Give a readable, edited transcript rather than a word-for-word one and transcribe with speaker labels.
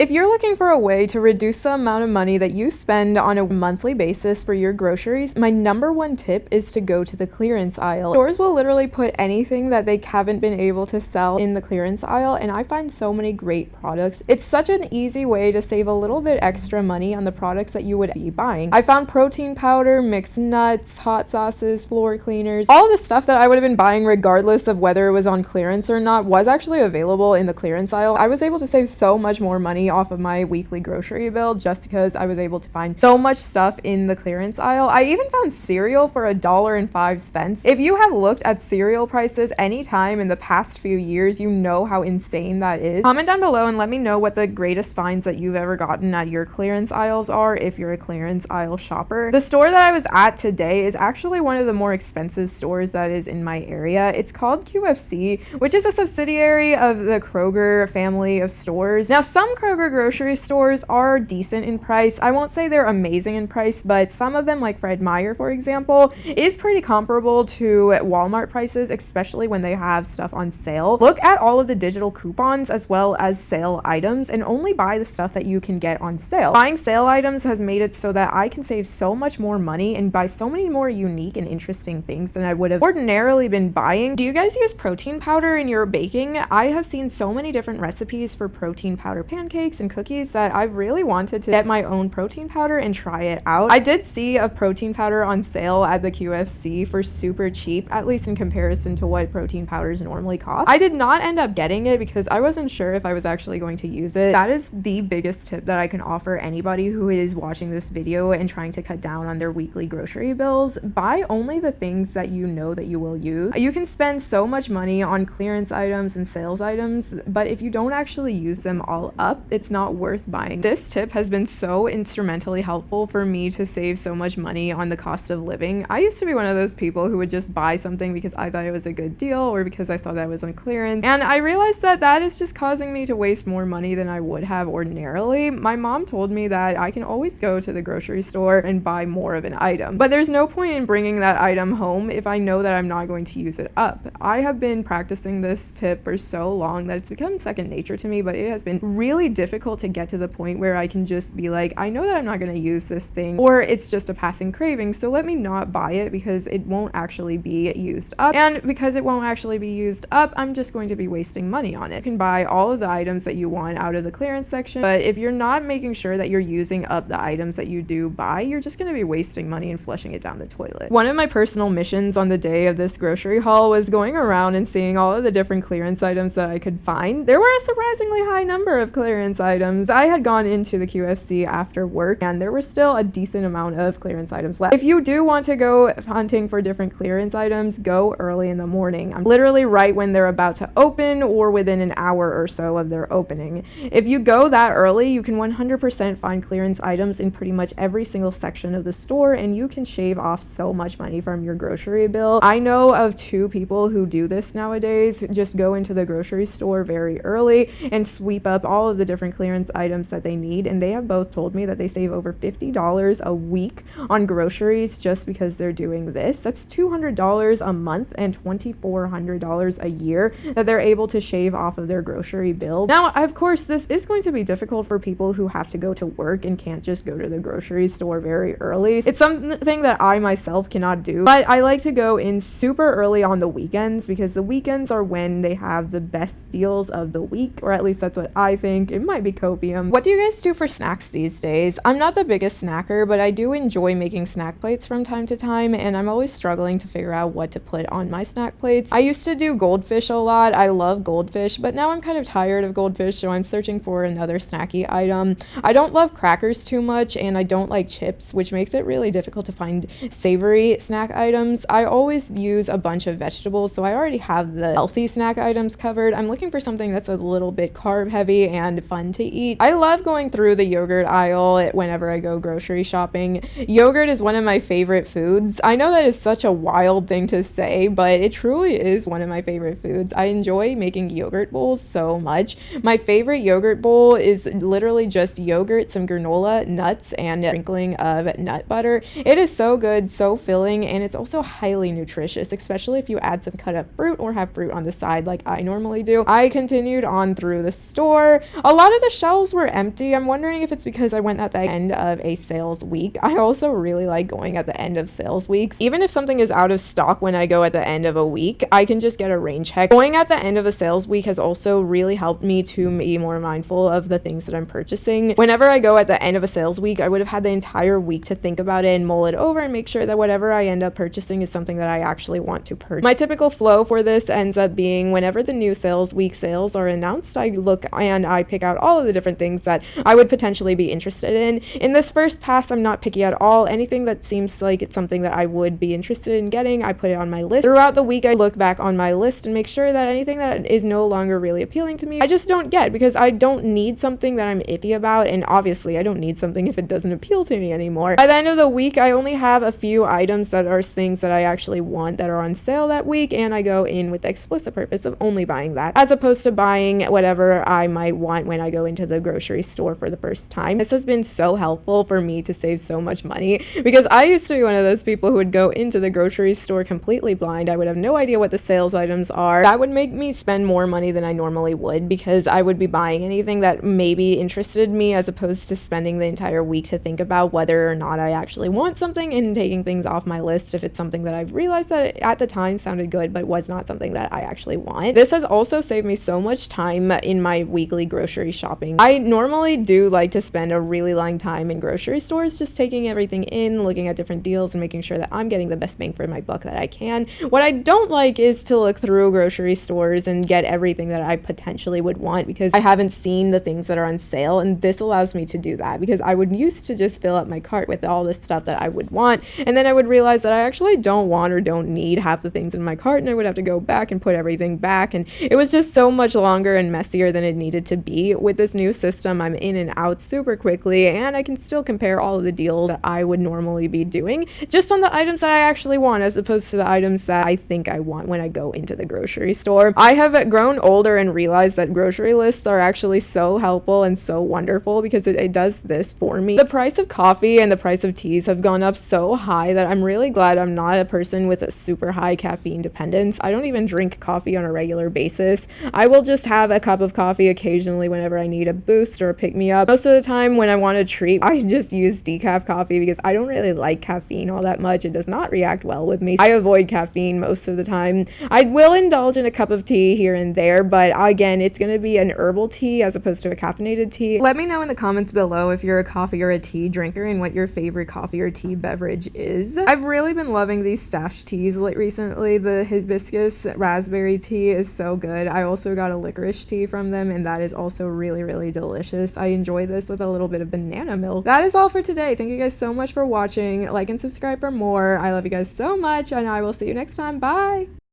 Speaker 1: If you're looking for a way to reduce the amount of money that you spend on a monthly basis for your groceries, my number one tip is to go to the clearance aisle. Stores will literally put anything that they haven't been able to sell in the clearance aisle, and I find so many great products. It's such an easy way to save a little bit extra money on the products that you would be buying. I found protein powder, mixed nuts, hot sauces, floor cleaners, all the stuff that I would have been buying regardless of whether it was on clearance or not was actually available in the clearance aisle. I was able to save so much more money off of my weekly grocery bill just because I was able to find so much stuff in the clearance aisle. I even found cereal for $1.05. If you have looked at cereal prices anytime in the past few years, you know how insane that is. Comment down below and let me know what the greatest finds that you've ever gotten at your clearance aisles are if you're a clearance aisle shopper. The store that I was at today is actually one of the more expensive stores that is in my area. It's called QFC, which is a subsidiary of the Kroger family of stores. Now, some Kroger grocery stores are decent in price. I won't say they're amazing in price, but some of them, like Fred Meyer, for example, is pretty comparable to Walmart prices, especially when they have stuff on sale. Look at all of the digital coupons as well as sale items and only buy the stuff that you can get on sale. Buying sale items has made it so that I can save so much more money and buy so many more unique and interesting things than I would have ordinarily been buying. Do you guys use protein powder in your baking? I have seen so many different recipes for protein powder pancakes and cookies that I've really wanted to get my own protein powder and try it out. I did see a protein powder on sale at the QFC for super cheap, at least in comparison to what protein powders normally cost. I did not end up getting it because I wasn't sure if I was actually going to use it. That is the biggest tip that I can offer anybody who is watching this video and trying to cut down on their weekly grocery bills. Buy only the things that you know that you will use. You can spend so much money on clearance items and sales items, but if you don't actually use them all up, it's not worth buying. This tip has been so instrumentally helpful for me to save so much money on the cost of living. I used to be one of those people who would just buy something because I thought it was a good deal or because I saw that it was on clearance, and I realized that that is just causing me to waste more money than I would have ordinarily. My mom told me that I can always go to the grocery store and buy more of an item, but there's no point in bringing that item home if I know that I'm not going to use it up. I have been practicing this tip for so long that it's become second nature to me, but it has been really difficult to get to the point where I can just be like, I know that I'm not going to use this thing, or it's just a passing craving, so let me not buy it because it won't actually be used up, and because it won't actually be used up, I'm just going to be wasting money on it. You can buy all of the items that you want out of the clearance section, but if you're not making sure that you're using up the items that you do buy, you're just going to be wasting money and flushing it down the toilet. One of my personal missions on the day of this grocery haul was going around and seeing all of the different clearance items that I could find. There were a surprisingly high number of clearance items. I had gone into the QFC after work and there were still a decent amount of clearance items left. If you do want to go hunting for different clearance items, go early in the morning. I'm literally right when they're about to open or within an hour or so of their opening. If you go that early, you can 100% find clearance items in pretty much every single section of the store, and you can shave off so much money from your grocery bill. I know of 2 people who do this nowadays. Just go into the grocery store very early and sweep up all of the different clearance items that they need, and they have both told me that they save over $50 a week on groceries just because they're doing this. That's $200 a month and $2,400 a year that they're able to shave off of their grocery bill. Now, of course, this is going to be difficult for people who have to go to work and can't just go to the grocery store very early. It's something that I myself cannot do, but I like to go in super early on the weekends because the weekends are when they have the best deals of the week, or at least that's what I think. It might be copium. What do you guys do for snacks these days? I'm not the biggest snacker, but I do enjoy making snack plates from time to time, and I'm always struggling to figure out what to put on my snack plates. I used to do goldfish a lot. I love goldfish, but now I'm kind of tired of goldfish, so I'm searching for another snacky item. I don't love crackers too much, and I don't like chips, which makes it really difficult to find savory snack items. I always use a bunch of vegetables, so I already have the healthy snack items covered. I'm looking for something that's a little bit carb heavy and fun to eat. I love going through the yogurt aisle whenever I go grocery shopping. Yogurt is one of my favorite foods. I know that is such a wild thing to say, but it truly is one of my favorite foods. I enjoy making yogurt bowls so much. My favorite yogurt bowl is literally just yogurt, some granola, nuts, and a sprinkling of nut butter. It is so good, so filling, and it's also highly nutritious, especially if you add some cut up fruit or have fruit on the side like I normally do. I continued on through the store. A lot lot of the shelves were empty. I'm wondering if it's because I went at the end of a sales week. I also really like going at the end of sales weeks. Even if something is out of stock when I go at the end of a week, I can just get a rain check. Going at the end of a sales week has also really helped me to be more mindful of the things that I'm purchasing. Whenever I go at the end of a sales week, I would have had the entire week to think about it and mull it over and make sure that whatever I end up purchasing is something that I actually want to purchase. My typical flow for this ends up being whenever the new sales week sales are announced, I look and I pick out all of the different things that I would potentially be interested in. In this first pass, I'm not picky at all. Anything that seems like it's something that I would be interested in getting, I put it on my list. Throughout the week, I look back on my list and make sure that anything that is no longer really appealing to me, I just don't get, because I don't need something that I'm iffy about, and obviously I don't need something if it doesn't appeal to me anymore. By the end of the week, I only have a few items that are things that I actually want that are on sale that week, and I go in with the explicit purpose of only buying that, as opposed to buying whatever I might want when I go into the grocery store for the first time. This has been so helpful for me to save so much money, because I used to be one of those people who would go into the grocery store completely blind. I would have no idea what the sales items are. That would make me spend more money than I normally would, because I would be buying anything that maybe interested me, as opposed to spending the entire week to think about whether or not I actually want something and taking things off my list if it's something that I've realized that at the time sounded good but was not something that I actually want. This has also saved me so much time in my weekly grocery shopping. I normally do like to spend a really long time in grocery stores, just taking everything in, looking at different deals, and making sure that I'm getting the best bang for my buck that I can. What I don't like is to look through grocery stores and get everything that I potentially would want, because I haven't seen the things that are on sale, and this allows me to do that, because I would used to just fill up my cart with all this stuff that I would want, and then I would realize that I actually don't want or don't need half the things in my cart, and I would have to go back and put everything back, and it was just so much longer and messier than it needed to be. With this new system, I'm in and out super quickly, and I can still compare all of the deals that I would normally be doing just on the items that I actually want, as opposed to the items that I think I want when I go into the grocery store. I have grown older and realized that grocery lists are actually so helpful and so wonderful, because it does this for me. The price of coffee and the price of teas have gone up so high that I'm really glad I'm not a person with a super high caffeine dependence. I don't even drink coffee on a regular basis. I will just have a cup of coffee occasionally whenever I need a boost or a pick-me-up. Most of the time when I want a treat, I just use decaf coffee, because I don't really like caffeine all that much. It does not react well with me. I avoid caffeine most of the time. I will indulge in a cup of tea here and there, but again, it's going to be an herbal tea as opposed to a caffeinated tea. Let me know in the comments below if you're a coffee or a tea drinker and what your favorite coffee or tea beverage is. I've really been loving these stash teas recently. The hibiscus raspberry tea is so good. I also got a licorice tea from them, and that is also really, really delicious. I enjoy this with a little bit of banana milk. That is all for today. Thank you guys so much for watching. Like and subscribe for more. I love you guys so much, and I will see you next time. Bye!